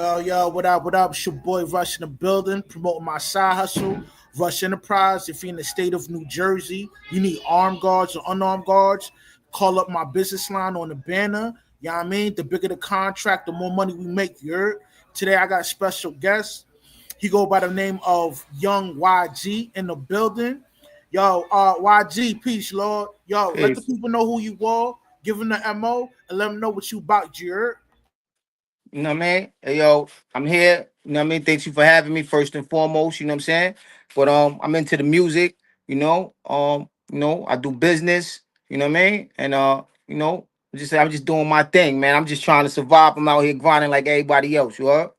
Yo, what up, what up? It's your boy Rush in the building, promoting my side hustle, Rush Enterprise. If you're in the state of New Jersey, you need armed guards or unarmed guards, call up my business line on the banner. You know what I mean? The bigger the contract, the more money we make, you heard? Today I got a special guest. He go by the name of Young YG in the building. Yo, YG, peace, Lord. Yo, let the Peace. people know who you are, give them the MO, and let them know what you about, you heard? You know what I mean? Hey, yo, I'm here. You know what I mean? Thanks you for having me first and foremost. You know what I'm saying? But I'm into the music. I do business. You know what I mean? And I'm just doing my thing, man. I'm just trying to survive. I'm out here grinding like everybody else. You heard?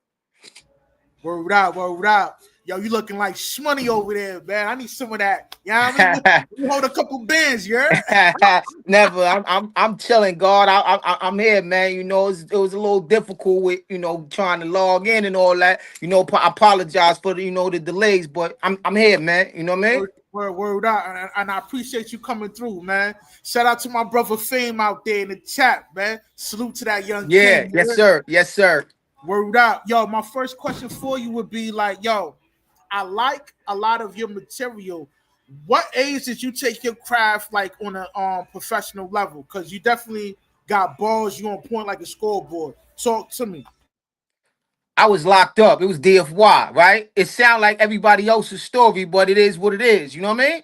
Word up, word up. Yo, you looking like shmoney over there, man. I need some of that. You know what I mean? You hold a couple bands, yeah? Never. I'm chilling, God. I'm here, man. You know, it was a little difficult with trying to log in and all that. I apologize for the delays, but I'm here, man. You know what I mean? Word up. And I appreciate you coming through, man. Shout out to my brother Fame out there in the chat, man. Salute to that young Yeah. king. Yes, sir. Yes, sir. Word up. Yo, my first question for you would be like, yo, I like a lot of your material. What age did you take your craft like on a professional level? Because you definitely got balls, you on point like a scoreboard. Talk to me. I was locked up. It was DFY, right? It sounds like everybody else's story, but it is what it is. You know what I mean?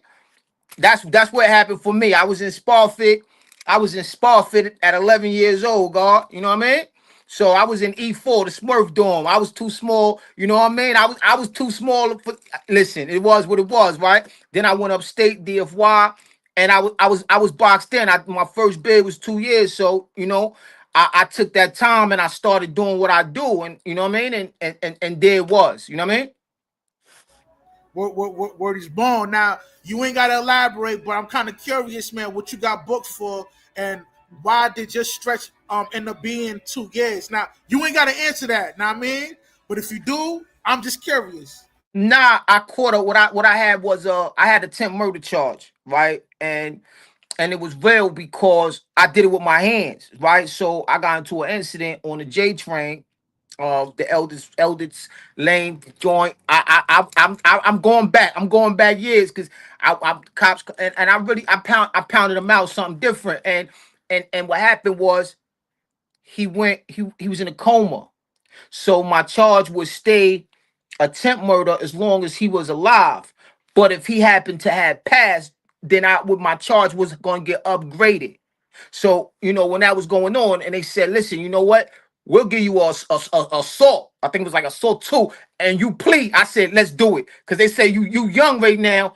That's what happened for me. I was in Sparfit. I was in Sparfit at 11 years old, God. You know what I mean? So I was in E4, the Smurf dorm. I was too small. You know what I mean? I was too small for. Listen, it was what it was, right? Then I went upstate DFY, and I was boxed in. My first bid was 2 years, so I took that time and I started doing what I do, and you know what I mean, and there it was. You know what I mean? Word is born. Now, you ain't got to elaborate, but I'm kind of curious, man, what you got booked for and why did your stretch end up being 2 years? Now, you ain't got to answer that, know what I mean? But if you do, I'm just curious. Nah, I caught up. What I had was I had a attempt murder charge, right? And it was real because I did it with my hands, right? So I got into an incident on the J train, the eldest lane joint. I'm going back. I'm going back years because I cops and I pounded him out something different. And what happened was he was in a coma. So my charge would stay attempt murder as long as he was alive. But if he happened to have passed, then my charge was going to get upgraded. So when that was going on, and they said, "Listen, you know what? We'll give you a assault. I think it was like assault 2, and you plead." I said, "Let's do it," because they say you young right now.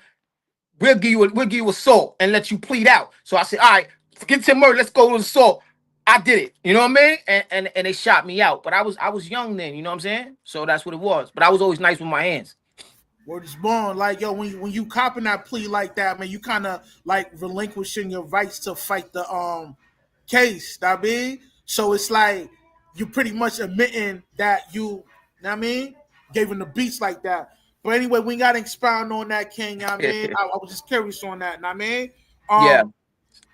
We'll give you assault and let you plead out. So I said, "All right, forget Tim Murray. Let's go to assault." I did it. You know what I mean? And they shot me out. But I was young then. You know what I'm saying? So that's what it was. But I was always nice with my hands. Word is born. Like, yo, when you copping that plea like that, man, you kind of like relinquishing your rights to fight the case, that mean? So it's like you pretty much admitting that you, know what I mean, gave him the beats like that. But anyway, we got to expound on that, King. You know what I mean, I was just curious on that. Know what I mean, Yeah. um,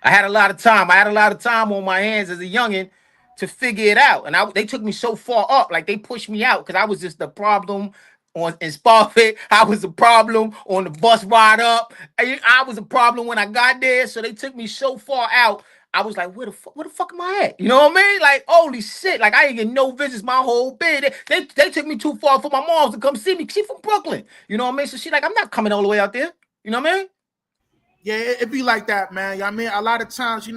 I had a lot of time. I had a lot of time on my hands as a youngin to figure it out. And they took me so far up, like they pushed me out because I was just the problem in Sparfit. I was a problem on the bus ride up. I was a problem when I got there. So they took me so far out. I was like, where the fuck am I at? You know what I mean? Like, holy shit. Like, I ain't get no visits my whole bid. They took me too far for my mom to come see me. She from Brooklyn. You know what I mean? So she like, I'm not coming all the way out there. You know what I mean? yeah, it be like that, man. You know what I mean, a lot of times, we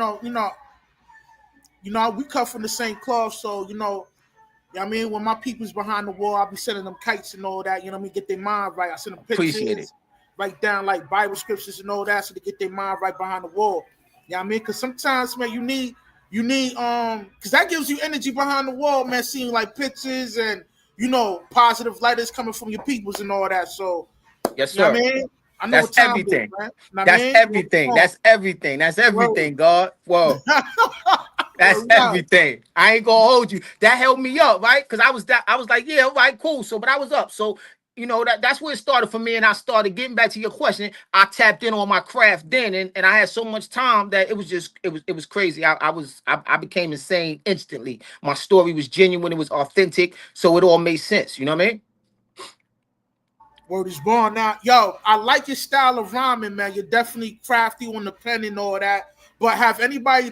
cut from the same cloth, so you know what I mean? When my people's behind the wall, I'll be sending them kites and all that, you know what I mean? Get their mind right. I send them Appreciate it. pictures, write down like Bible scriptures and all that so they get their mind right behind the wall. You know what I mean? Because sometimes, man, you need, because that gives you energy behind the wall, man, seeing like pictures and, positive letters coming from your peoples and all that. So, Yes, you know what I sir. mean? I know That's what time it is, everything. man. You know what I That's mean? everything. That's everything. That's Word. everything, God. Whoa. That's Word up. everything. I ain't gonna hold you. That held me up, right? Because I was like, yeah, all right, cool. So, but I was up. So you know, that's where it started for me. And I started getting back to your question. I tapped in on my craft then, and I had so much time that it was just it was crazy. I became insane instantly. My story was genuine, it was authentic, so it all made sense. You know what I mean? Word is born. Now, yo, I like your style of rhyming, man. You're definitely crafty on the pen and all that. But have anybody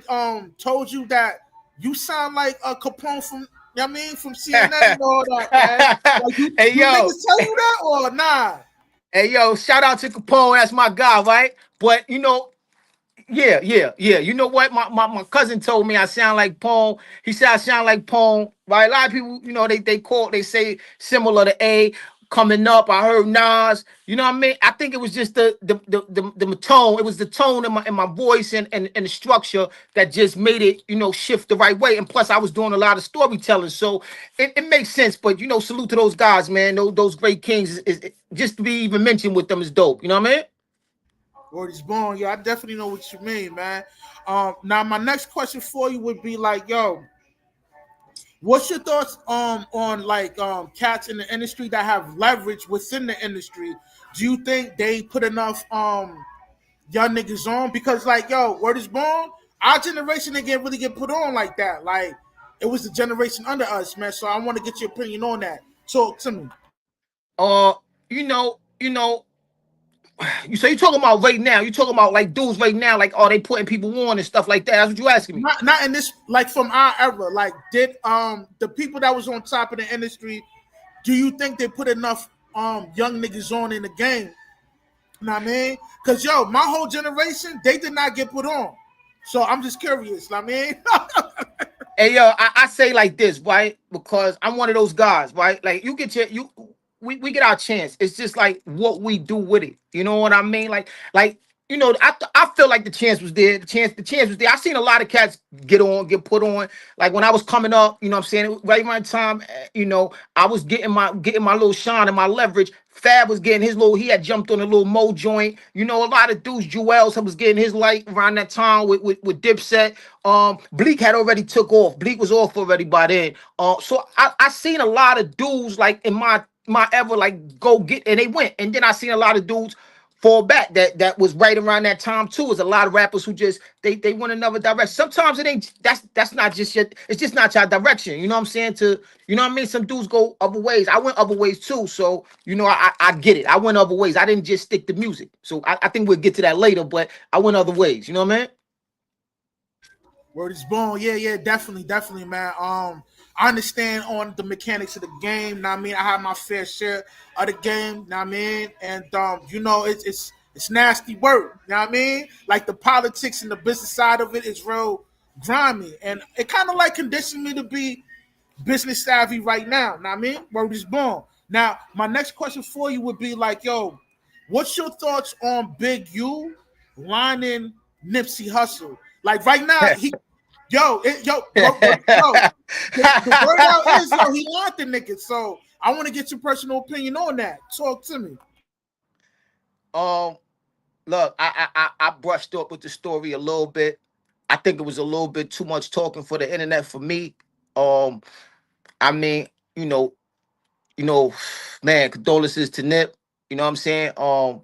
told you that you sound like a Capone from, you know what I mean, from CNN and all that, man? Like Hey you yo, niggas tell you that or nah? hey yo, shout out to Capone, that's my guy, right? But you know, yeah. You know what? My cousin told me I sound like Pone. He said I sound like Pone. Right? A lot of people, you know, they say similar to A. Coming up, I heard Nas. You know what I mean? I think it was just the tone. It was the tone in my voice and the structure that just made it, you know, shift the right way. And plus, I was doing a lot of storytelling, so it makes sense. But you know, salute to those guys, man. Those great kings. Just to be even mentioned with them is dope. You know what I mean? Word is born. Yeah, I definitely know what you mean, man. Now my next question for you would be like, yo, what's your thoughts on like cats in the industry that have leverage within the industry? Do you think they put enough young niggas on? Because like, yo, word is born. Our generation didn't really get put on like that. Like it was the generation under us, man. So I want to get your opinion on that. Talk to me. Uh, you know, you talking about right now? You talking about like dudes right now? Like, are they putting people on and stuff like that? That's what you asking me. Not in this, like from our era. Like, did the people that was on top of the industry, do you think they put enough young niggas on in the game? You know what I mean? Cause yo, my whole generation, they did not get put on. So I'm just curious. You know what I mean? Hey yo, I say like this, right? Because I'm one of those guys, right? Like we get our chance. It's just like what we do with it. You know what I mean? Like you know, I feel like the chance was there. The chance was there. I seen a lot of cats get put on. Like when I was coming up, you know what I'm saying? Right my time, you know, I was getting my little shine and my leverage. Fab was getting his little, he had jumped on a little Mo joint. You know, a lot of dudes, Jewels was getting his light around that time with Dipset. Bleak had already took off. Bleak was off already by then. So I seen a lot of dudes like in my ever like go get, and they went. And then I seen a lot of dudes fall back that was right around that time too. There's a lot of rappers who just they went another direction. Sometimes it ain't that's not just your, it's just not your direction. You know what I'm saying? You know what I mean? Some dudes go other ways. I went other ways too. So you know, I get it. I went other ways. I didn't just stick to music. So I think we'll get to that later, but I went other ways. You know what I mean? Word is born. Yeah, definitely, man. I understand on the mechanics of the game. Know what I mean, I have my fair share of the game. Know what I mean, and you know, it's nasty work. You know what I mean, like the politics and the business side of it is real grimy, and it kind of like conditioned me to be business savvy right now. Know what I mean, word is born. Now, my next question for you would be like, yo, what's your thoughts on Big U lining Nipsey Hussle? Like right now, the word out is yo, he want the nigga. So I want to get your personal opinion on that. Talk to me. Um, Look, I brushed up with the story a little bit. I think it was a little bit too much talking for the internet for me. Um, I mean, you know, you know, man, condolences to Nip. You know what I'm saying? I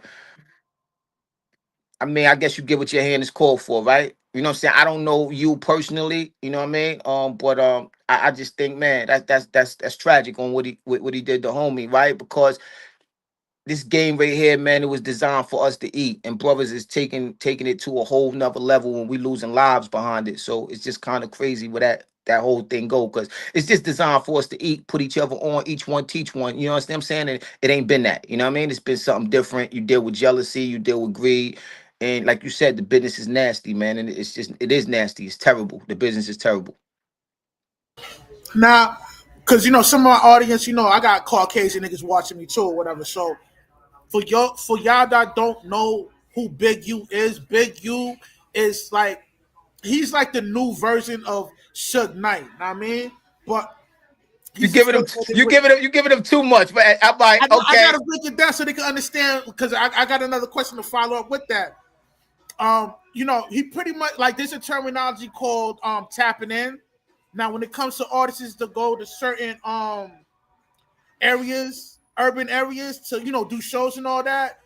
mean, I guess you get what your hand is called for, right? You know what I'm saying? I don't know you personally, you know what I mean? But I just think, man, that's tragic on what he did to homie, right? Because this game right here, man, it was designed for us to eat, and brothers is taking it to a whole nother level when we losing lives behind it. So it's just kind of crazy where that whole thing go, because it's just designed for us to eat, put each other on, each one teach one. You know what I'm saying? And it ain't been that. You know what I mean? It's been something different. You deal with jealousy, you deal with greed, and like you said, the business is nasty, man, and it is nasty. It's terrible. The business is terrible. Now, because you know some of my audience, you know, I got Caucasian niggas watching me too or whatever. So for y'all that don't know who Big U is, Big U is like he's like the new version of Suge Knight. Know what I mean, but You he's giving him affiliated you with. giving him you giving him too much, but I'm like, I okay. gotta break it down so they can understand because I got another question to follow up with that. You know, he pretty much like there's a terminology called tapping in. Now, when it comes to artists to go to certain areas, urban areas to, do shows and all that,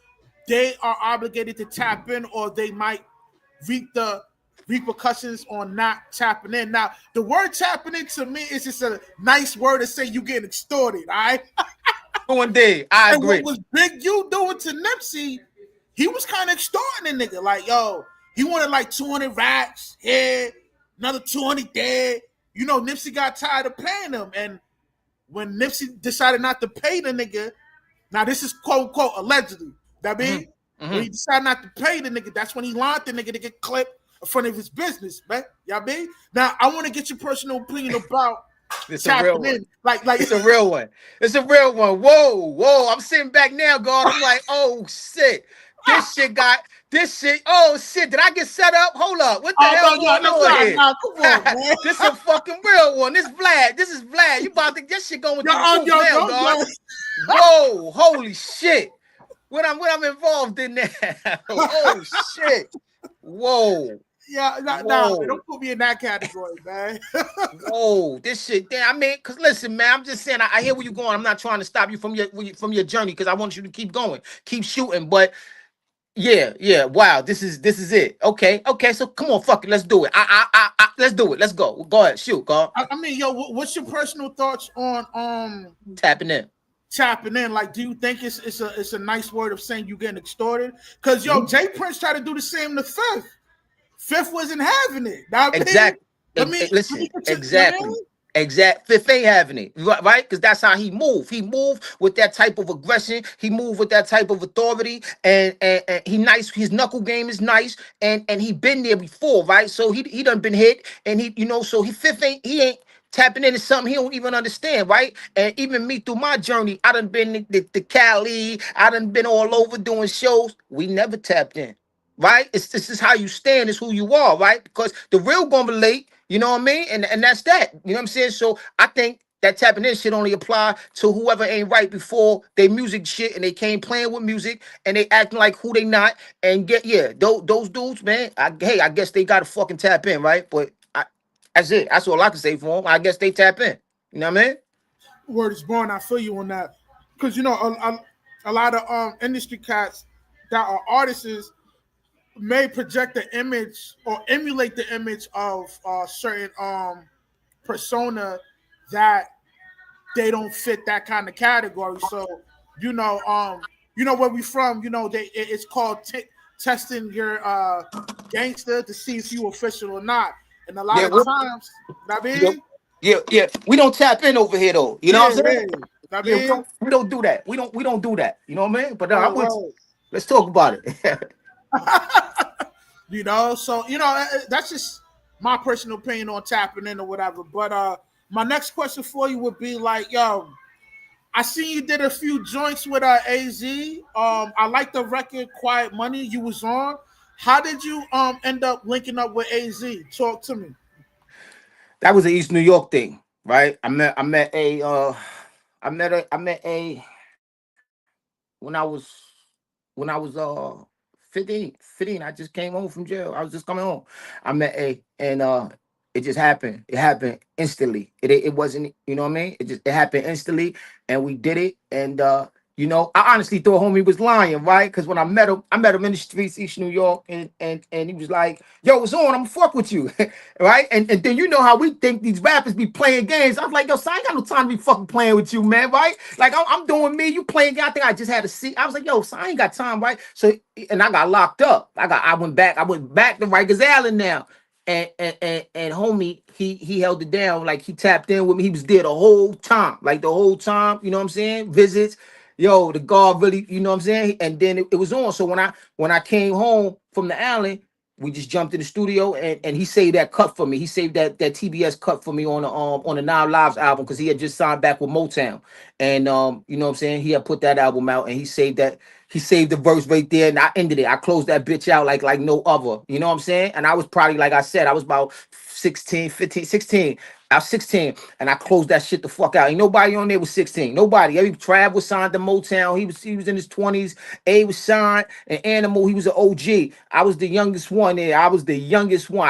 they are obligated to tap in, or they might reap the repercussions on not tapping in. Now, the word tapping in to me is just a nice word to say you getting extorted, all right? One day, I agree. And what was Big U doing to Nipsey, he was kind of extorting the nigga. Like, yo, he wanted like 200 racks here, another 200 there. Nipsey got tired of paying him. And when Nipsey decided not to pay the nigga, now this is quote unquote allegedly, that mean, when he decided not to pay the nigga, that's when he lined the nigga to get clipped in front of his business, man. Y'all mean? Now I want to get your personal opinion about it's a real in. Like it's a real one. It's a real one. Whoa. I'm sitting back now, God. I'm like, oh shit. This shit. Oh shit. Did I get set up? Hold up. What the hell going on here? Come on, man. This is a fucking real one. This is Vlad. You about to get shit going through the roof now, God. Whoa, holy shit. What I'm involved in there. Oh shit. Whoa. Yeah, no, don't put me in that category, man. Whoa, this shit. Damn, I mean, cause listen, man, I'm just saying, I hear where you're going. I'm not trying to stop you from your journey, because I want you to keep going, keep shooting. But yeah. Wow, this is it. Okay. So come on, fuck it, let's do it. Let's do it. Let's go. Go ahead, shoot, God. I mean, yo, what's your personal thoughts on tapping in? Like, do you think it's a nice word of saying you getting extorted? Because Jay Prince tried to do the same to Fifth. Fifth wasn't having it. Exactly. Listen, exactly. Fifth ain't having it, right? Because that's how he moved. He moved with that type of aggression. He moved with that type of authority, and he nice. His knuckle game is nice, and he been there before, right? So he done been hit, and so Fifth ain't tapping into something he don't even understand, right? And even me through my journey, I done been to Cali. I done been all over doing shows. We never tapped in. Right? This is how you stand, is who you are, right? Because the real gonna be late, you know what I mean? And that's that. You know what I'm saying? So I think that tapping in shit only apply to whoever ain't right before they music shit, and they came playing with music and they acting like who they not, and those dudes, man. I guess they gotta fucking tap in, right? But that's it. That's all I can say for them. I guess they tap in. You know what I mean? Word is born. I feel you on that, because a lot of industry cats that are artists may project the image or emulate the image of certain persona that they don't fit that kind of category. So where we from, it's called testing your gangster to see if you official or not. And a lot of times, yeah, we don't tap in over here though. You know what I'm saying? We don't do that. We don't do that. You know what I mean? But let's talk about it. So that's just my personal opinion on tapping in or whatever. But my next question for you would be like, yo, I see you did a few joints with AZ. I like the record Quiet Money you was on. How did you end up linking up with AZ? Talk to me. That was an East New York thing, right? I met when I was 15, I just came home from jail. I was just coming home. I met A, and it just happened. It happened instantly. It wasn't, you know what I mean? It happened instantly, and we did it. And I honestly thought homie was lying, right? Because when I met him in the streets, East New York, and he was like, "Yo, what's on? I'm gonna fuck with you," right? And then you know how we think these rappers be playing games. I was like, "Yo, son, I ain't got no time to be fucking playing with you, man, right? Like I'm doing me, you playing. I think I just had a seat. I was like, "Yo, son, I ain't got time, right?" So, and I got locked up. I went back to Rikers Island now. And homie, he held it down, like he tapped in with me. He was there the whole time, you know what I'm saying? Visits. Yo, the guard really, you know what I'm saying? And then it was on. So when I came home from the island, we just jumped in the studio, and he saved that cut for me. He saved that TBS cut for me on the Now Lives album, because he had just signed back with Motown. And you know what I'm saying? He had put that album out, and he saved the verse right there, and I ended it. I closed that bitch out like no other. You know what I'm saying? And I was probably, like I said, I was about 16. I was 16, and I closed that shit the fuck out. Ain't nobody on there was 16. Nobody. Every Trav was signed to Motown. He was in his 20s. A was signed, and Animal, he was an OG. I was the youngest one there. I I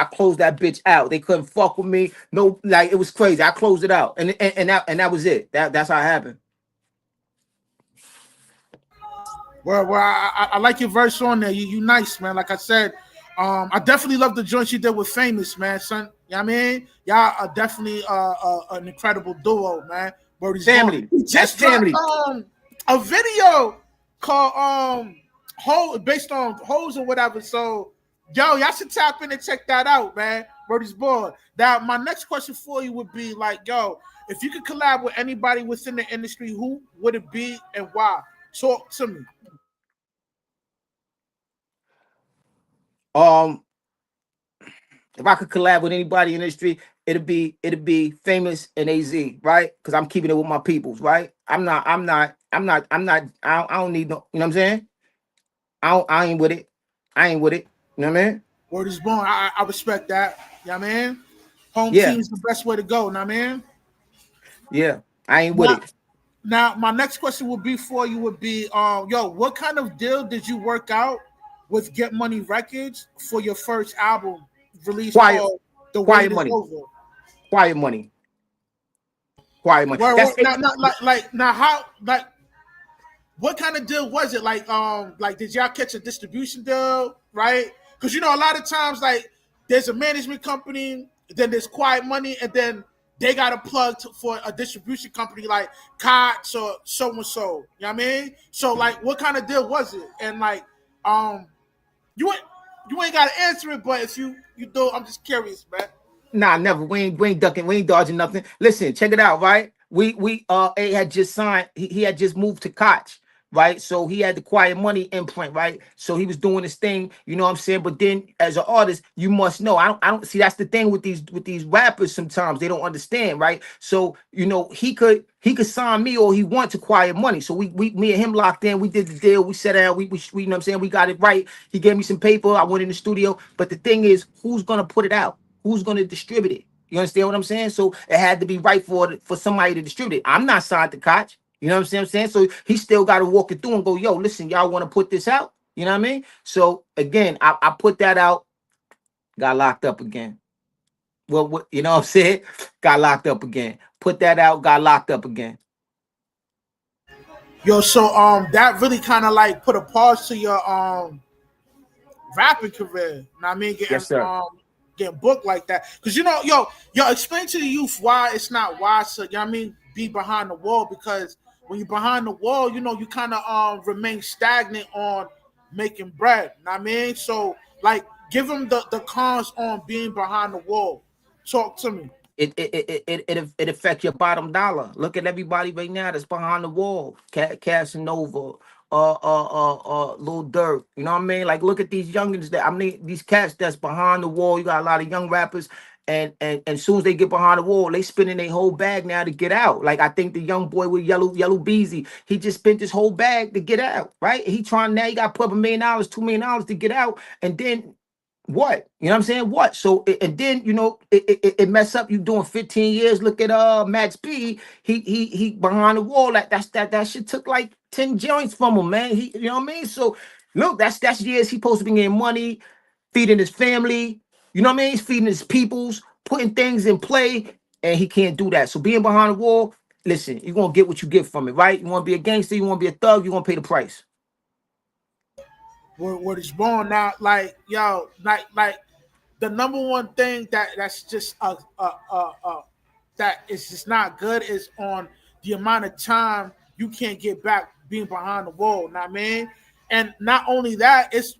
closed that bitch out. They couldn't fuck with me. No, like, it was crazy. I closed it out, and that was it. That's how it happened. Well, I like your verse on there. You nice, man. Like I said, I definitely love the joints you did with Famous, man, son. You know what I mean? Y'all are definitely an incredible duo, man. Birdie's born. Family. He That's just dropped family. a video called Hole based on holes or whatever. So y'all should tap in and check that out, man. Birdie's born. Now, my next question for you would be like, yo, if you could collab with anybody within the industry, who would it be and why? Talk to me. Um, if I could collab with anybody in the industry, it'd be Famous and AZ, right? Because I'm keeping it with my peoples, right? I don't need no, you know what I'm saying? I ain't with it. I ain't with it. You know what I mean? Word is born. I respect that. You know what I mean? Home Yeah, team is the best way to go. You know what I mean? yeah. I ain't with Now, it. now, my next question would be for you would be, yo, what kind of deal did you work out with Get Money Records for your first album release Quiet, called The Wait quiet Is money. Over? Quiet money. Quiet money. That's it. Now how like what kind of deal was it? Like did y'all catch a distribution deal, right? Because a lot of times like there's a management company, then there's Quiet Money, and then they got a plug for a distribution company like Cox or so and so. You know what I mean? So like, what kind of deal was it? And like, um, you ain't you ain't got to answer it, but if you do, I'm just curious, man. Nah, never. We ain't ducking. We ain't dodging nothing. Listen, check it out, right? We A had just signed. He had just moved to Koch, right? So he had the Quiet Money imprint, right? So he was doing his thing, you know what I'm saying? But then as an artist, you must know. I don't see that's the thing with these rappers sometimes they don't understand, right? So, he could sign me or he want to Quiet Money. So we me and him locked in. We did the deal. We sat down. We you know what I'm saying? We got it right. He gave me some paper. I went in the studio. But the thing is, who's gonna put it out? Who's going to distribute it? You understand what I'm saying? So it had to be right for somebody to distribute it. I'm not signed to Koch. You know what I'm saying? So he still got to walk it through and go, yo, listen, y'all want to put this out? You know what I mean? So again, I put that out, got locked up again. Well, you know what I'm saying? Got locked up again. Put that out, got locked up again. Yo, so that really kind of like put a pause to your rapping career. You know what I mean? Yes, sir. Getting booked like that. Because yo, explain to the youth why it's not wise to, be behind the wall. Because when you're behind the wall, you kind of remain stagnant on making bread. You know what I mean? So like give them the cons on being behind the wall. Talk to me. It affect your bottom dollar. Look at everybody right now that's behind the wall. Casanova, Lil Durk. You know what I mean? Like, look at these youngins these cats that's behind the wall. You got a lot of young rappers, and as soon as they get behind the wall, they spending their whole bag now to get out. Like I think the young boy with Yellow Beezy, he just spent his whole bag to get out. Right? He trying now. He got put up $1 million, $2 million to get out, and then what? You know what I'm saying? What? So and then it mess up. You doing 15 years. Look at Max B. He behind the wall. That shit took like 10 joints from him, man. You know what I mean? So look, that's years he supposed to be getting money, feeding his family. You know what I mean? He's feeding his peoples, putting things in play, and he can't do that. So being behind the wall, listen, you're gonna get what you get from it, right? You want to be a gangster, you want to be a thug, you're gonna pay the price. What is born now? Like yo, like the number one thing that's just that is just not good is on the amount of time you can't get back being behind the wall. Know what I mean? And not only that, it's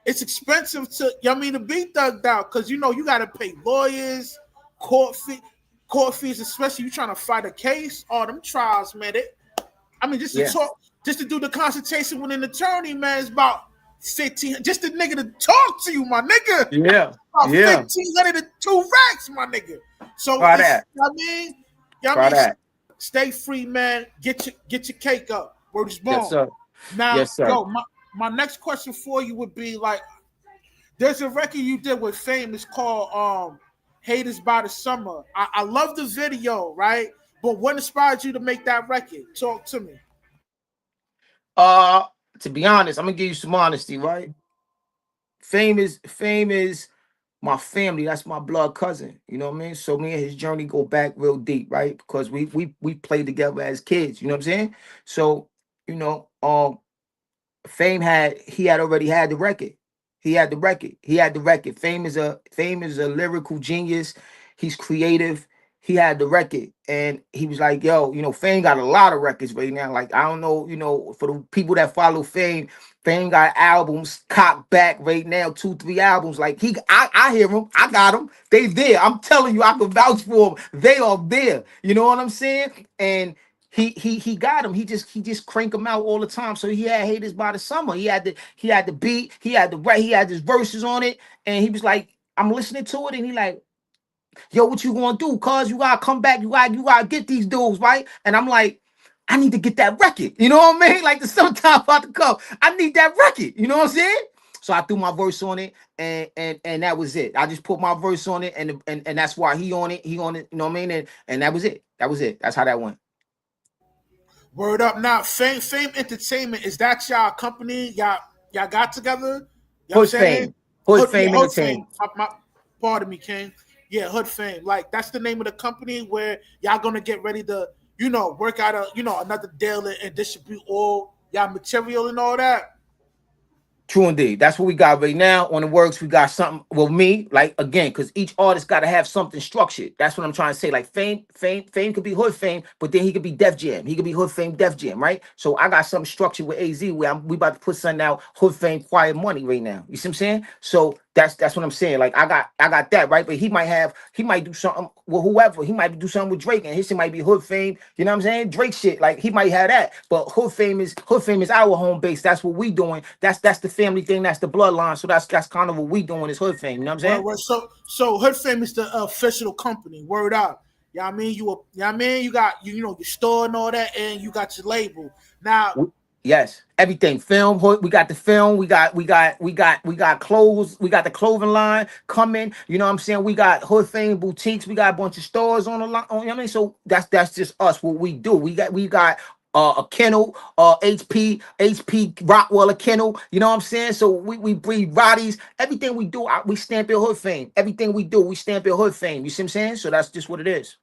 expensive to to be thugged out because you got to pay lawyers, court fee, court fees, especially you trying to fight a case. All them trials, man. Just to Yeah, talk, just to do the consultation with an attorney, man, it's about 15. Just the nigga to talk to you, my nigga. yeah, About yeah. 1,500 to 2 racks, my nigga. So Try it's that. you know what I Try mean, that. stay free, man. Get your cake up. Word is Yes, born. sir. Now, Yes, sir. yo, my next question for you would be like, there's a record you did with Fame. It's called Haters by the Summer. I love the video, right? But what inspired you to make that record? Talk to me. Uh, to be honest, I'm gonna give you some honesty, right? Fame is my family. That's my blood cousin. You know what I mean? So me and his journey go back real deep, right? Because we played together as kids. You know what I'm saying? So you know, um, Fame had already had the record. He had the record. He had the record. Fame is a lyrical genius. He's creative. He had the record, and he was like, "Yo, Fame got a lot of records right now. Like, I don't know, for the people that follow Fame, Fame got albums, Cock Back right now, 2, 3 albums. Like I hear them. I got them. They there. I'm telling you, I can vouch for them. They are there. You know what I'm saying? And he got him. He just crank him out all the time. So he had Haters by the Summer. He had the beat. He had the right. He had his verses on it, and he was like, I'm listening to it, and he like, yo, what you gonna do? Cause you gotta come back. You gotta get these dudes right. And I'm like, I need to get that record. You know what I mean? Like the summertime about to come. I need that record. You know what I'm saying? So I threw my verse on it, and that was it. I just put my verse on it, and that's why he on it. He on it. You know what I mean? And that was it. That was it. That's how that went. Word up. Now, Fame Entertainment, is that y'all company? Y'all got together? Y'all Hood Fame. Hood Fame Entertainment. Pardon me, King. Yeah, Hood Fame. Like, that's the name of the company where y'all gonna get ready to, work out another deal and distribute all y'all material and all that. True indeed. That's what we got right now on the works. We got something. Well, me, like again, because each artist got to have something structured. That's what I'm trying to say. Like Fame could be Hood Fame, but then he could be Def Jam. He could be Hood Fame, Def Jam, right? So I got something structured with AZ where we about to put something out. Hood Fame, Quiet Money right now. You see what I'm saying? So that's what I'm saying. Like I got that right, but he might do something with whoever. He might do something with Drake, and his shit might be Hood Fame. You know what I'm saying? Drake shit. Like he might have that, but Hood Fame is our home base. That's what we doing. That's the family thing. That's the bloodline. So that's kind of what we doing is Hood Fame. You know what I'm saying? So Hood Fame is the official company. Word out. Yeah, I mean you got your store and all that, and you got your label now. Yes, everything. Film. We got the film. We got clothes. We got the clothing line coming. You know what I'm saying? We got Hood Fame boutiques. We got a bunch of stores on the line. You know what I mean? So that's just us. What we do. We got a kennel, HP Rottweiler kennel. You know what I'm saying? So we breed Roddies. Everything we do, we stamp it Hood Fame. Everything we do, we stamp it Hood Fame. You see what I'm saying? So that's just what it is.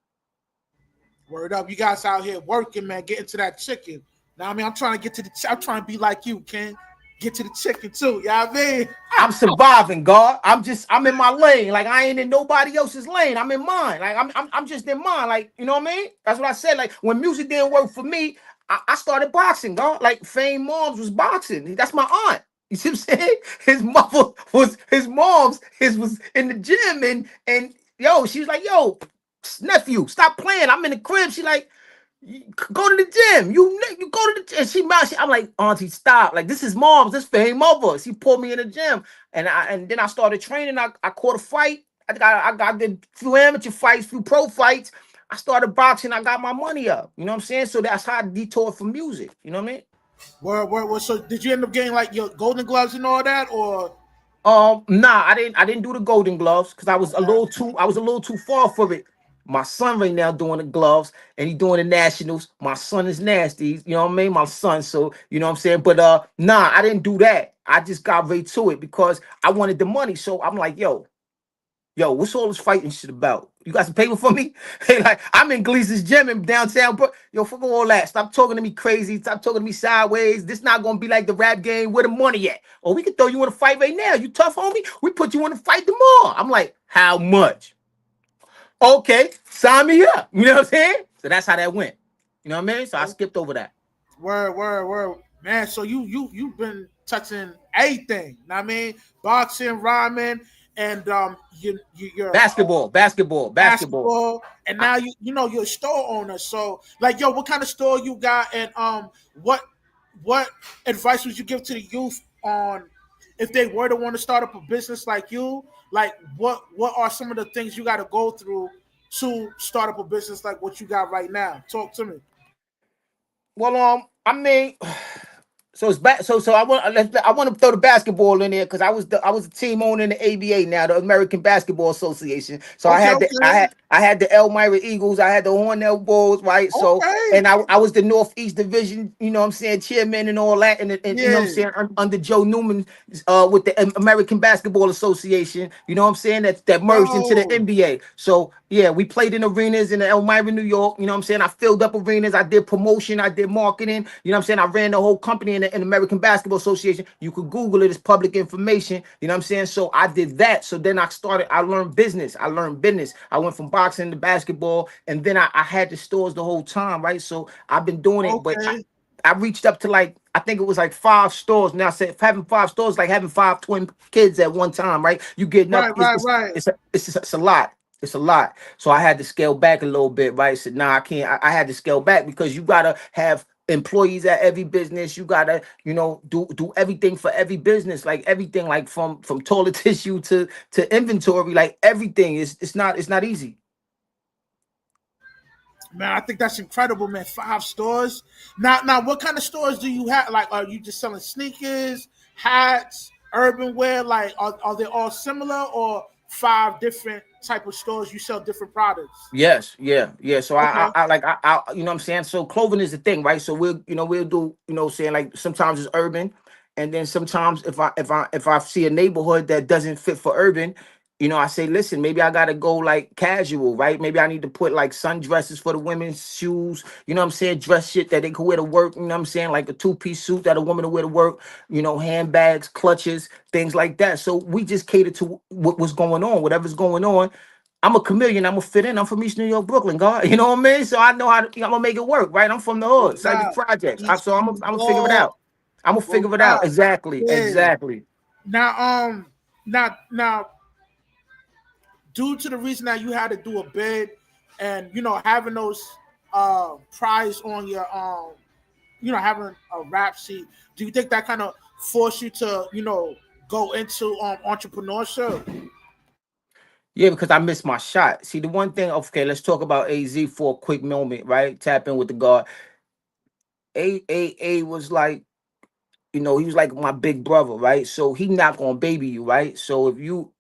Word up, you guys out here working, man, getting to that chicken. Now, I mean, I'm trying to be like you, Ken. Get to the chicken too. You know what I mean? I'm surviving, God. I'm in my lane. Like I ain't in nobody else's lane. I'm in mine. Like I'm just in mine. Like, you know what I mean? That's what I said. Like when music didn't work for me, I started boxing, God. Like Fame moms was boxing. That's my aunt. You see what I'm saying? His mom's was in the gym and yo, she was like, yo, nephew, stop playing. I'm in the crib. She like, go to the gym. You go to the gym. I'm like, auntie, stop. Like, this is mom's. This Fame mother. She pulled me in the gym. And then I started training. I caught a fight. I got the few amateur fights, few pro fights. I started boxing. I got my money up. You know what I'm saying? So that's how I detoured from music. You know what I mean? Word. So did you end up getting like your golden gloves and all that, or? Nah, I didn't do the golden gloves because I was a little too far for it. My son right now doing the gloves and he doing the nationals. My son is nasty, you know what I mean? My son, so you know what I'm saying. But nah, I didn't do that. I just got right to it because I wanted the money. So I'm like, yo, what's all this fighting shit about? You got some paper for me? Hey, like I'm in Gleason's gym in downtown, but yo, fuck all that. Stop talking to me crazy. Stop talking to me sideways. This not gonna be like the rap game. Where the money at? Or we can throw you in a fight right now. You tough, homie? We put you in a fight tomorrow. I'm like, how much? Okay, sign me up. You know what I'm saying? So that's how that went. You know what I mean? So I skipped over that. Word. Man, so you've been touching everything. You know what I mean? Boxing, rhyming, and you're basketball. And now you're a store owner. So like, yo, what kind of store you got, and what advice would you give to the youth on if they were to want to start up a business like you? Like what are some of the things you got to go through to start up a business like what you got right now? Talk to me. Well, I mean, so it's back. So I want to throw the basketball in there because I was a team owner in the ABA now, the American Basketball Association. So Okay, I had the Elmira Eagles, I had the Hornell Bulls, right? So and I was the Northeast Division, you know what I'm saying, chairman and all that, and you know what I'm saying, under Joe Newman with the American Basketball Association, you know what I'm saying, that merged into the NBA. So Yeah, we played in arenas in Elmira, New York. You know what I'm saying? I filled up arenas. I did promotion. I did marketing. You know what I'm saying? I ran the whole company in the American Basketball Association. You could Google it. It's public information. You know what I'm saying? So I did that. So then I learned business. I went from boxing to basketball. And then I had the stores the whole time, right? So I've been doing it. But Okay. I reached up to like, I think it was like 5 stores. Now I said having 5 stores like having 5 twin kids at one time, right? You getting up, Right, right, right. it's a lot. It's a lot. So I had to scale back a little bit, right? So now I can't, I had to scale back because you gotta have employees at every business. You gotta, you know, do everything for every business, like everything, like from toilet tissue to inventory, like everything. It's not easy. Man, I think that's incredible, man. 5 stores. Now, what kind of stores do you have? Like, are you just selling sneakers, hats, urban wear? Like, are they all similar, or 5 different type of stores you sell different products? Yes, yeah. So Okay. you know what I'm saying? So clothing is the thing, right? So we'll do, you know, saying like sometimes it's urban, and then sometimes if I see a neighborhood that doesn't fit for urban, you know, I say, listen, maybe I gotta go like casual, right? Maybe I need to put like sundresses for the women's shoes, you know what I'm saying? Dress shit that they could wear to work, you know what I'm saying? Like a 2-piece suit that a woman will wear to work, you know, handbags, clutches, things like that. So we just cater to what's going on, whatever's going on. I'm a chameleon. I'm gonna fit in. I'm from East New York, Brooklyn, God. You know what I mean? So I know how to. I'm gonna make it work, right? I'm from the No hood, Cypress doubt. Projects. East So New I'm gonna figure it York. out. I'm gonna No figure it out. doubt. Exactly, Yeah. exactly. Now, now, due to the reason that you had to do a bid, and having those prize on your having a rap sheet, do you think that kind of forced you to go into entrepreneurship? Yeah, because I missed my shot. See, the one thing. Okay, let's talk about AZ for a quick moment, right? Tap in with the guard. A was like, you know, he was like my big brother, right? So he not gonna baby you, right? So if you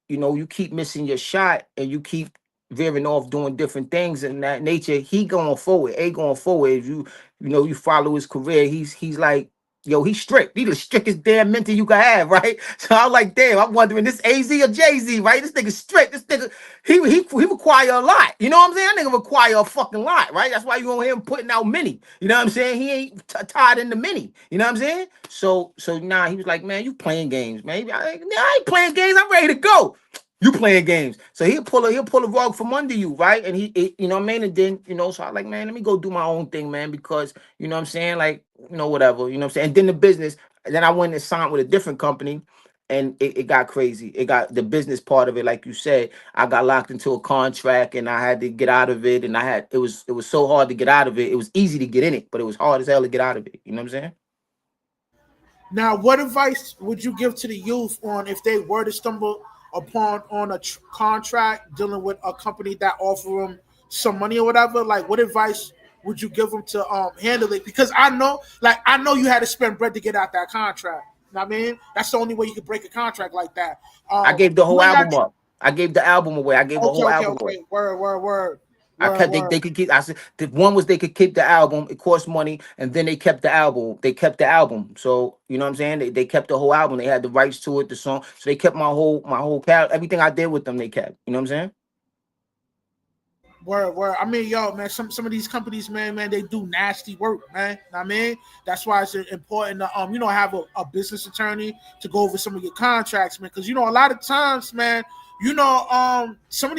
keep missing your shot and you keep veering off doing different things in that nature, he going forward, A going forward. If you follow his career, he's like, yo, he's strict. He's the strictest damn mentor you can have, right? So I'm like, damn, I'm wondering this AZ or Jay-Z, right? This nigga strict. This nigga, he require a lot. You know what I'm saying? That nigga require a fucking lot, right? That's why you gonna hear him putting out many. You know what I'm saying? He ain't tied into many. You know what I'm saying? So nah, he was like, man, you playing games, man. I ain't playing games. I'm ready to go. You playing games. So he'll pull a rug from under you, right? And you know what I mean? And then, so I like, man, let me go do my own thing, man, because you know what I'm saying? Like, whatever, you know what I'm saying? And then the business, then I went and signed with a different company. And it got crazy. It got the business part of it, like you said. I got locked into a contract, and I had to get out of it. And it was so hard to get out of it. It was easy to get in it, but it was hard as hell to get out of it. You know what I'm saying? Now, what advice would you give to the youth on if they were to stumble upon on a contract dealing with a company that offer them some money or whatever? Like, what advice would you give them to handle it? Because I know you had to spend bread to get out that contract. You know what I mean, that's the only way you could break a contract like that. I gave the You whole ain't got album up. I gave the album away. I gave the okay, whole okay, album away. okay. Word, word, word, I word, kept word. they could keep. I said the one was they could keep the album. It cost money, and then they kept the album. They kept the album. So you know what I'm saying. They kept the whole album. They had the rights to it, the song. So they kept my whole everything I did with them. They kept. You know what I'm saying. Word, word. I mean, yo, man, some of these companies, man, they do nasty work, man. Know what I mean, that's why it's important to have a business attorney to go over some of your contracts, man. Because a lot of times, man, some of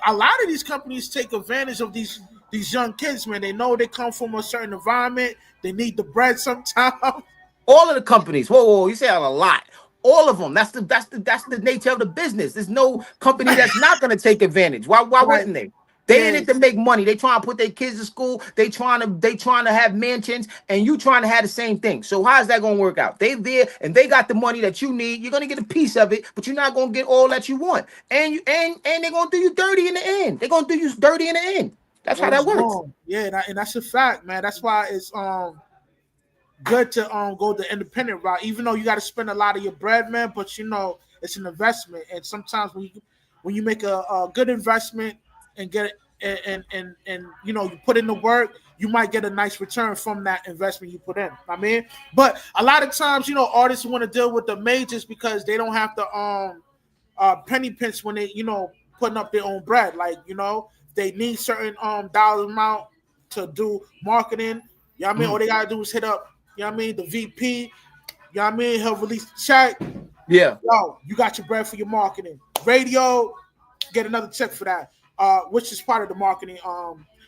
a lot of these companies take advantage of these young kids, man. They know they come from a certain environment. They need the bread sometimes. All of the companies. Whoa. You say a lot. All of them. That's the nature of the business. There's no company that's not gonna take advantage. Why Right. wouldn't they? They in Yeah. it to make money. They trying to put their kids to school. They trying to have mansions, and you trying to have the same thing. So how's that gonna work out? They there and they got the money that you need. You're gonna get a piece of it, but you're not gonna get all that you want. And they're gonna do you dirty in the end. They're gonna do you dirty in the end. That's how that What's works. wrong? Yeah, and that's a fact, man. That's why it's good to go the independent route, even though you got to spend a lot of your bread, man. But it's an investment, and sometimes when you make a good investment and get it, and you put in the work, you might get a nice return from that investment you put in. I mean, but a lot of times, artists want to deal with the majors because they don't have to penny pinch when they putting up their own bread. Like they need certain dollar amount to do marketing, you know what I mean? All they gotta do is hit up, you know what I mean, the VP, you know what I mean? He'll release the check. Yeah. Yo, you got your bread for your marketing. Radio, get another check for that. Which is part of the marketing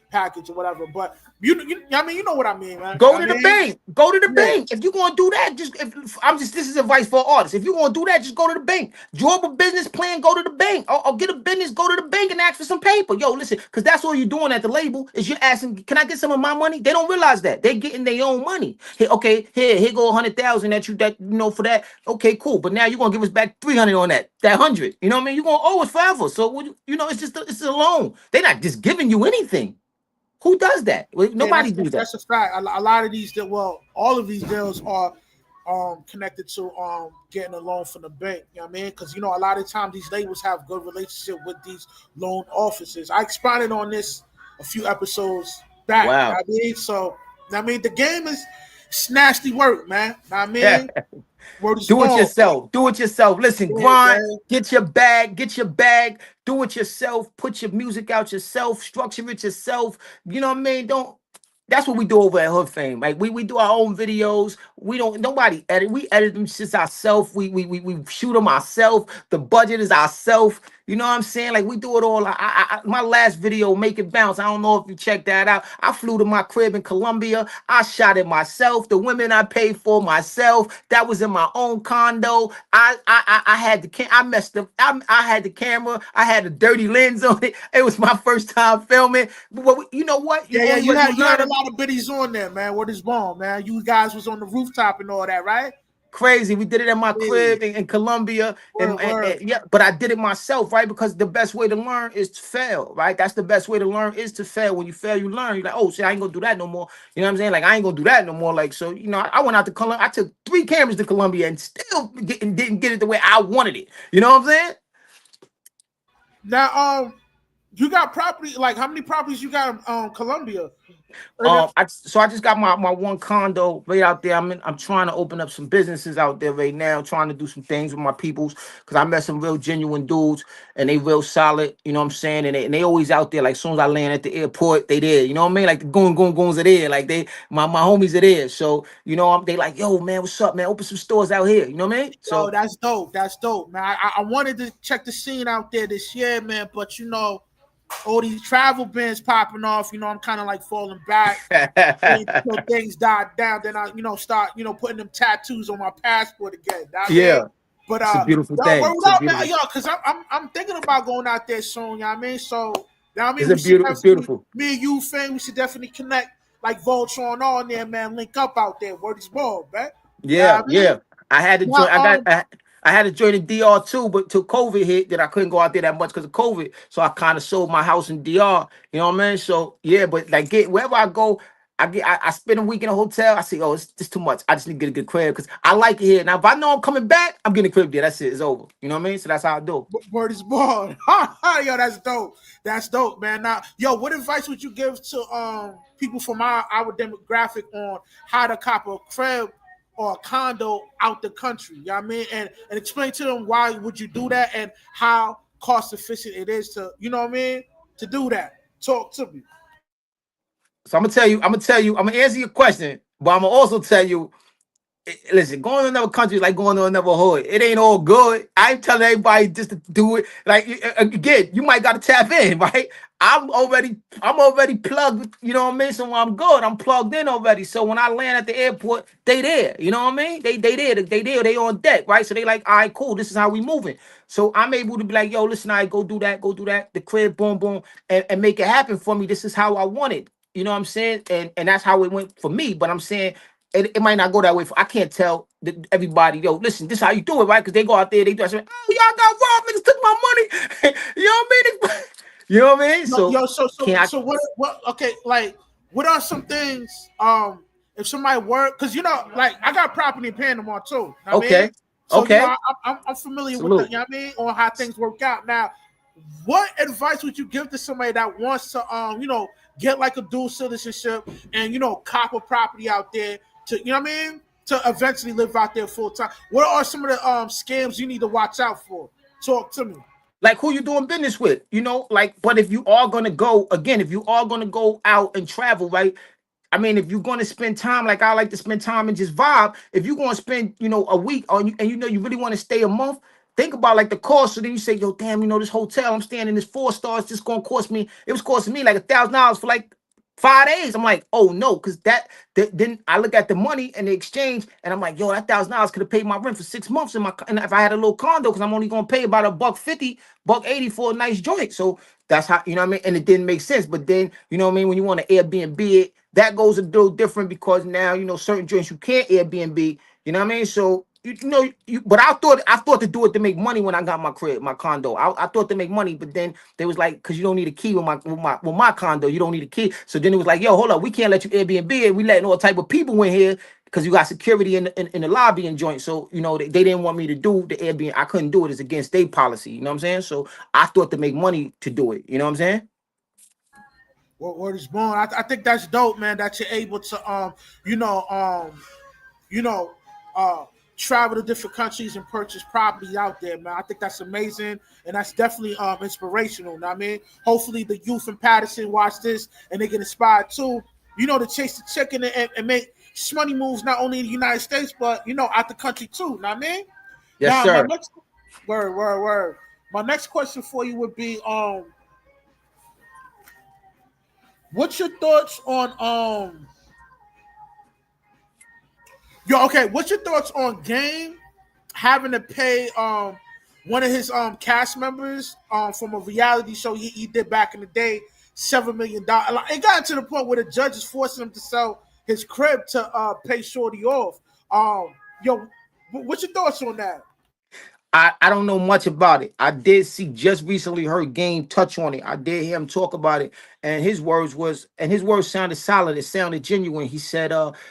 package or whatever. But I mean, you know what I mean, man. Go to the bank. Go to the Yeah. bank. If you're gonna do that, this is advice for artists. If you're gonna do that, just go to the bank. Draw up a business plan, go to the bank. Or get a business, go to the bank and ask for some paper. Yo, listen, because that's all you're doing at the label is you're asking, can I get some of my money? They don't realize that. They're getting their own money. Hey, okay, here go 100,000 for that. Okay, cool. But now you're gonna give us back 300 on that 100. You know what I mean? You're gonna owe us forever. So it's a loan. They're not just giving you anything. Who does that? Nobody does that. That's a fact. A lot of these, all of these deals are connected to getting a loan from the bank. You know what I mean? Because, a lot of times these labels have good relationship with these loan officers. I expounded on this a few episodes back. Wow. You know what I mean? So, the game is nasty work, man. You know what I mean? Do it yourself. Do it yourself. Listen, grind. Get your bag. Do it yourself. Put your music out yourself. Structure it yourself. You know what I mean? That's what we do over at Hood Fame. Like we do our own videos. Nobody edit. We edit them just ourselves. We shoot them ourselves. The budget is ourselves. You know what I'm saying? Like we do it all. My last video, Make It Bounce. I don't know if you checked that out. I flew to my crib in Colombia. I shot it myself. The women I paid for myself. That was in my own condo. I had I messed up. I had the camera. I had a dirty lens on it. It was my first time filming. But you know what? You had a lot of biddies on there, man. What is bomb, man? You guys was on the rooftop and all that, right? Crazy. We did it at my crib in Colombia. And yeah, but I did it myself, right? Because the best way to learn is to fail, right? That's the best way to learn is to fail. When you fail, you learn. You're like, oh shit, I ain't gonna do that no more. You know what I'm saying? Like I ain't gonna do that no more. Like, so I went out to Colombia. I took 3 cameras to Colombia and still didn't get it the way I wanted it. You know what I'm saying? Now, you got property, like how many properties you got in Colombia? I just got my one condo right out there. I'm trying to open up some businesses out there right now, trying to do some things with my peoples because I met some real genuine dudes and they real solid, you know what I'm saying? And they always out there. Like as soon as I land at the airport, they there. You know what I mean? Like the goons are there. Like my homies are there. So they like, yo man, what's up, man? Open some stores out here. You know what I mean? So that's dope. That's dope, man. I wanted to check the scene out there this year, man, but all these travel bans popping off, I'm kind of like falling back. Things died down. Then I, start, putting them tattoos on my passport again. But it's a beautiful thing. Because I'm thinking about going out there soon. You know what I mean? So, it's beautiful. Me and you, Fame, we should definitely connect like Voltron on there, man. Link up out there. Word is ball, man. Yeah, yeah. I had to join. I had to join the DR too, but till COVID hit, that I couldn't go out there that much because of COVID. So I kind of sold my house in DR. You know what I mean? So yeah, but like wherever I go, I spend a week in a hotel. I say, oh, it's just too much. I just need to get a good crib because I like it here. Now, if I know I'm coming back, I'm getting a crib there. That's it. It's over. You know what I mean? So that's how I do. Word is born. Yo, that's dope. That's dope, man. Now, yo, what advice would you give to people from our demographic on how to cop a crib or a condo out the country? You know what I mean? And explain to them why would you do that and how cost efficient it is to, to do that. Talk to me. So I'm gonna answer your question, but I'm gonna also tell you, listen, going to another country is like going to another hood. It ain't all good. I ain't telling everybody just to do it. Like again, you might gotta tap in, right? I'm already plugged, you know what I mean? So when I'm good, I'm plugged in already. So when I land at the airport, they there, you know what I mean? They there, they on deck, right? So they like, all right, cool, this is how we moving. So I'm able to be like, yo, listen, I go do that, the crib, boom, boom, and make it happen for me. This is how I want it. You know what I'm saying? And that's how it went for me. But I'm saying it might not go that way. I can't tell everybody, yo, listen, this is how you do it, right? Because they go out there, they do it. I say, oh, y'all got robbed, niggas took my money. You know what I mean? You know what I mean? So what okay, like what are some things if somebody work, because like I got property in Panama too. You know what I mean? So, okay. I'm familiar with the, you know what I mean, on how things work out. Now, what advice would you give to somebody that wants to get like a dual citizenship and cop a property out there to, you know what I mean, to eventually live out there full time? What are some of the scams you need to watch out for? Talk to me. Like who you doing business with, you know? Like, but if you are gonna go again, if you are gonna go out and travel, right? I mean, if you're going to spend time, like I like to spend time and just vibe, if you're going to spend, you know, a week on you and you know you really want to stay a month, think about like the cost. So then you say, yo, damn, you know, this hotel I'm staying in, this 4 stars, just going to cost me. It was costing me like $1,000 for like 5 days. I'm like, oh no, because then I look at the money and the exchange, and I'm like, yo, that $1,000 could have paid my rent for 6 months in my, and if I had a little condo, because I'm only gonna pay about $150, $180 for a nice joint. So that's how, you know what I mean? And it didn't make sense. But then, you know what I mean, when you want to Airbnb it, that goes a little different because now, you know, certain joints you can't Airbnb, you know what I mean? So but I thought to do it to make money when I got my crib, my condo. I thought to make money, but then they was like, because you don't need a key with my condo, you don't need a key. So then it was like, yo, hold up, we can't let you Airbnb it. We letting all type of people in here because you got security in the lobby and joint. So you know they didn't want me to do the Airbnb. I couldn't do it. It's against their policy. You know what I'm saying? So I thought to make money to do it. You know what I'm saying? Word is born. I think that's dope, man. That you're able to you know you know, travel to different countries and purchase property out there, man. I think that's amazing, and that's definitely inspirational. You know what I mean, hopefully the youth in Patterson watch this and they get inspired too. You know, to chase the chicken and make money moves not only in the United States but you know out the country too. You know what I mean? Yes, Now, my sir. next word. My next question for you would be what's your thoughts on what's your thoughts on Game having to pay one of his cast members from a reality show he did back in the day $7 million. Like, it got to the point where the judges forcing him to sell his crib to pay Shorty off. Yo, what's your thoughts on that? I don't know much about it. I did see just recently heard Game touch on it. I did hear him talk about it, and his words sounded solid. It sounded genuine. He said, to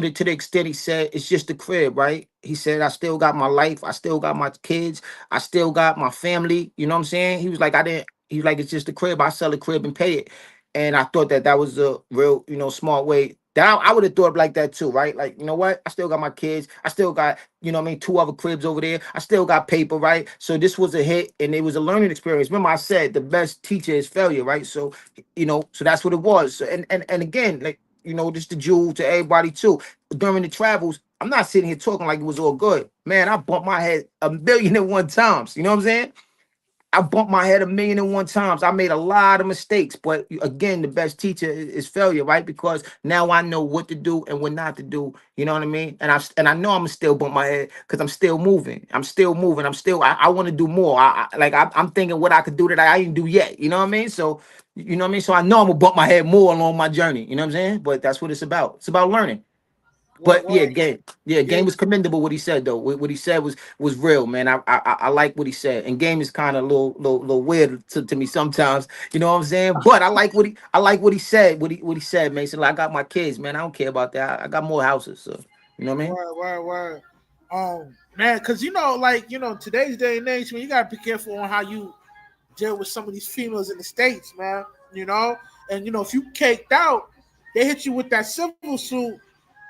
the extent he said it's just the crib, right? He said I still got my life, I still got my kids, I still got my family. You know what I'm saying? He was like, I didn't. He was like, it's just the crib. I sell the crib and pay it. And I thought that was a real, smart way. That I would have thought like that too, right? Like, you know what? I still got my kids. I still got, you know what I mean, 2 other cribs over there. I still got paper, right? So this was a hit and it was a learning experience. Remember, I said the best teacher is failure, right? So, so that's what it was. So, and again, like, just the jewel to everybody too. During the travels, I'm not sitting here talking like it was all good. Man, I bumped my head 1,000,001 times. You know what I'm saying? I bumped my head 1,000,001 times. I made a lot of mistakes, but again, the best teacher is failure, right? Because now I know what to do and what not to do. You know what I mean? And I know I'm still bump my head because I'm still moving. I'm still moving. I want to do more. I'm thinking what I could do that I didn't do yet. You know what I mean? So you know what I mean. So I know I'm gonna bump my head more along my journey. You know what I'm saying? But that's what it's about. It's about learning. But yeah, Word. Game Yeah. was commendable. What he said though, what he said was real, man. I like what he said. And Game is kind of little weird to me sometimes. You know what I'm saying? But I like what he said. What he said, man. He said, like, I got my kids, man. I don't care about that. I got more houses, so you know what I mean. Word. Man, because today's day and age, man, you gotta be careful on how you deal with some of these females in the states, man. And if you caked out, they hit you with that civil suit.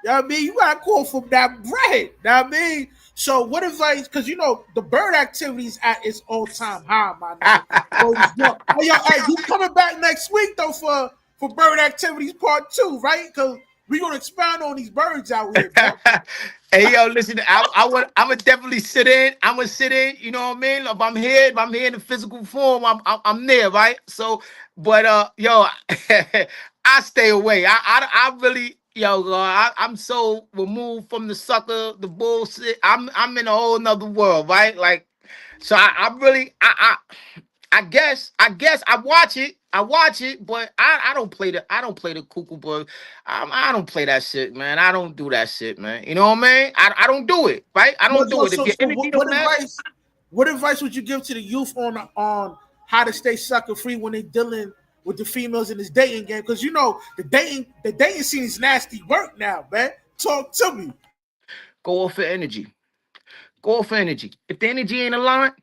You know what I mean? You gotta go from that bread. You know what I mean? So what advice? Because the bird activity is at its all-time high, my nigga. Hey, yo, hey, you coming back next week though for bird activities part 2, right? Because we gonna expound on these birds out here, man. Hey yo, listen, I'm gonna definitely sit in. I'm gonna sit in. You know what I mean? If I'm here in the physical form, I'm there, right? So, but yo, I stay away. I really, yo, I'm so removed from the sucker, the bullshit. I'm in a whole nother world, right? Like, so I really, I guess I watch it, but I don't play the cuckoo bird. I don't play that shit, man. I don't do that shit, man. You know what I mean? I don't do it, right? I No, don't do so, it. If so, your so energy what, don't what match, advice? What advice would you give to the youth on how to stay sucker free when they dealing with the females in this dating game? Because the dating scene is nasty work now, man. Talk to me. go off for energy. Go off for energy. If the energy ain't aligned,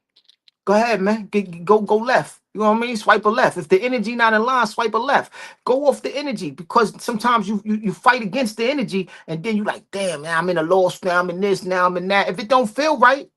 go ahead, man. Go left. You know what I mean? Swipe a left. If the energy not in line, swipe a left. Go off the energy because sometimes you fight against the energy and then you like, damn, man, I'm in a loss now. I'm in this now. I'm in that. If it don't feel right,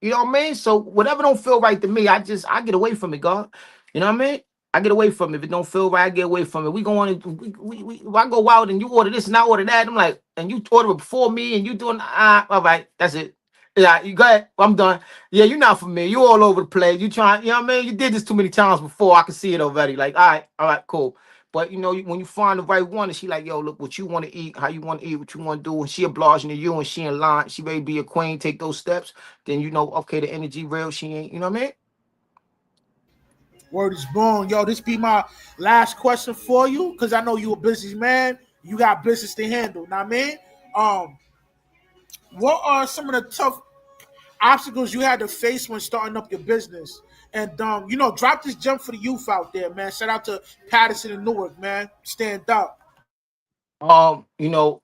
You know what I mean? So whatever don't feel right to me, I get away from it, God. You know what I mean? I get away from it. If it don't feel right, I get away from it. We go on and if I go out and you order this and I order that, I'm like, and you order it before me and you doing all right, that's it. Yeah, you go ahead. I'm done. Yeah, you're not for me. You all over the place. You trying, you know what I mean? You did this too many times before. I can see it already. Like, all right, cool. But you know, when you find the right one, and she like, yo, look, what you want to eat, how you want to eat, what you want to do, and she obliging to you, and she in line, she ready to be a queen, take those steps. Then you know, okay, the energy real. She ain't, you know what I mean? Word is born. Yo, this be my last question for you, because I know you a busy man. You got business to handle. Know what I mean? What are some of the tough obstacles you had to face when starting up your business? And you know, drop this gem for the youth out there, man. Shout out to Patterson and Newark, man. Stand up. You know,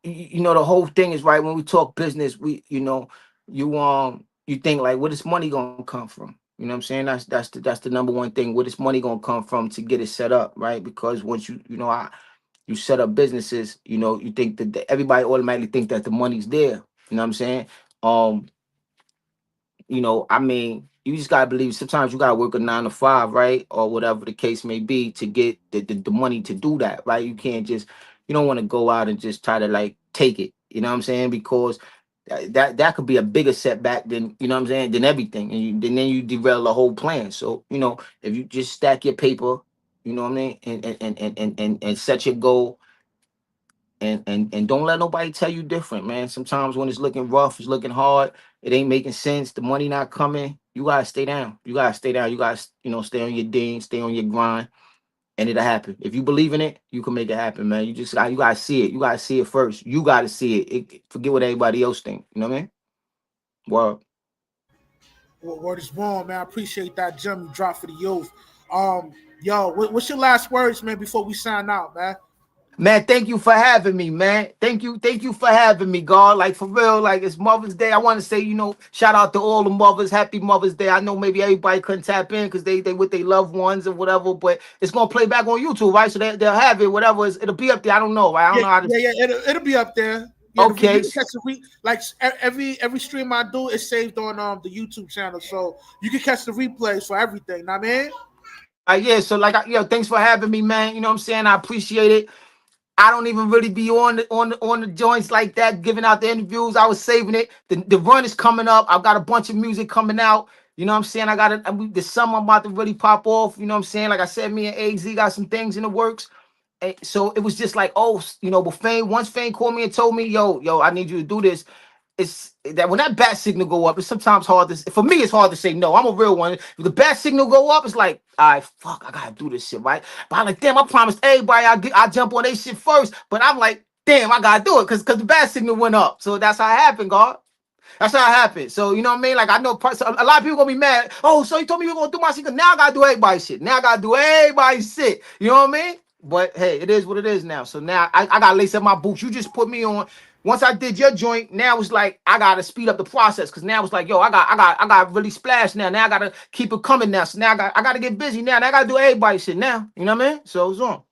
you know, the whole thing is right when we talk business, we, you know, you think like, where this money gonna come from? You know what I'm saying? That's the number one thing. Where this money gonna come from to get it set up, right? Because once you know, you set up businesses, you know, you think that everybody automatically think that the money's there. You know what I'm saying? Um, you know, I mean, you just gotta believe sometimes you gotta work a 9 to 5, right? Or whatever the case may be to get the money to do that, right? You can't just, you don't want to go out and just try to like take it, you know what I'm saying? Because that could be a bigger setback than, you know what I'm saying, than everything. Then you derail the whole plan. So, you know, if you just stack your paper, you know what I mean, and set your goal and don't let nobody tell you different, man. Sometimes when it's looking rough, it's looking hard, it ain't making sense, the money not coming, you gotta stay down. You gotta stay down. You gotta, you know, stay on your ding, stay on your grind, and it'll happen. If you believe in it, you can make it happen, man. You gotta see it. You gotta see it first. You gotta see it. Forget what everybody else think. You know what I mean? Well, Word is born, man. I appreciate that gem you dropped for the youth. Yo, what's your last words, man, before we sign out, man? man, thank you for having me, man. Thank you for having me, God. Like for real, like it's Mother's Day. I want to say, you know, shout out to all the mothers. Happy Mother's Day. I know maybe everybody couldn't tap in because they with their loved ones or whatever, but it's gonna play back on YouTube, right? So they'll have it, whatever. It'll be up there. I don't know, right? I don't Yeah, know how to. yeah, yeah. It'll be up there. Yeah, you Okay, can catch like every stream I do is saved on the YouTube channel, so you can catch the replays for everything. Know what I mean? yeah. So like, thanks for having me, man. You know what I'm saying? I appreciate it. I don't even really be on the joints like that, giving out the interviews. I was saving it. The run is coming up. I've got a bunch of music coming out. You know what I'm saying? I got it. The summer I'm about to really pop off. You know what I'm saying? Like I said, me and AZ got some things in the works. So it was just like, oh, you know, but once Fame called me and told me, yo, I need you to do this. It's that when that bat signal go up, it's sometimes hard to, for me, it's hard to say no. I'm a real one. If the bat signal go up, it's like, all right, fuck, I gotta do this shit, right? But I'm like, damn, I promised everybody I jump on their shit first. But I'm like, damn, I gotta do it because the bat signal went up. So that's how it happened, God. That's how it happened. So you know what I mean? Like I know so a lot of people gonna be mad. Oh, so you told me you were gonna do my shit. Now I gotta do everybody's shit. Now I gotta do everybody's shit. You know what I mean? But hey, it is what it is now. So now I gotta lace up my boots. You just put me on. Once I did your joint, now it's like I gotta speed up the process because now it's like, yo, I got really splash now. Now I gotta keep it coming now. So now I gotta get busy now. Now I gotta do everybody's shit now. You know what I mean? So it's on.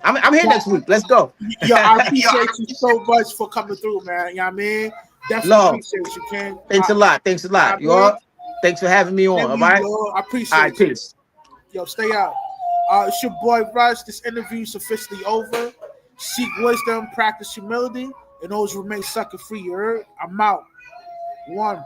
I'm here next week. Let's go. Yo, I appreciate you so much for coming through, man. You know what I mean? Definitely Love. appreciate you, King. Thanks a lot. Thanks a lot. You all. Thanks for having me on. All right. I appreciate all right, you. peace. Yo, stay out. It's your boy Rush. This interview is officially over. Seek wisdom, practice humility, and always remain sucker free. You heard? I'm out. One.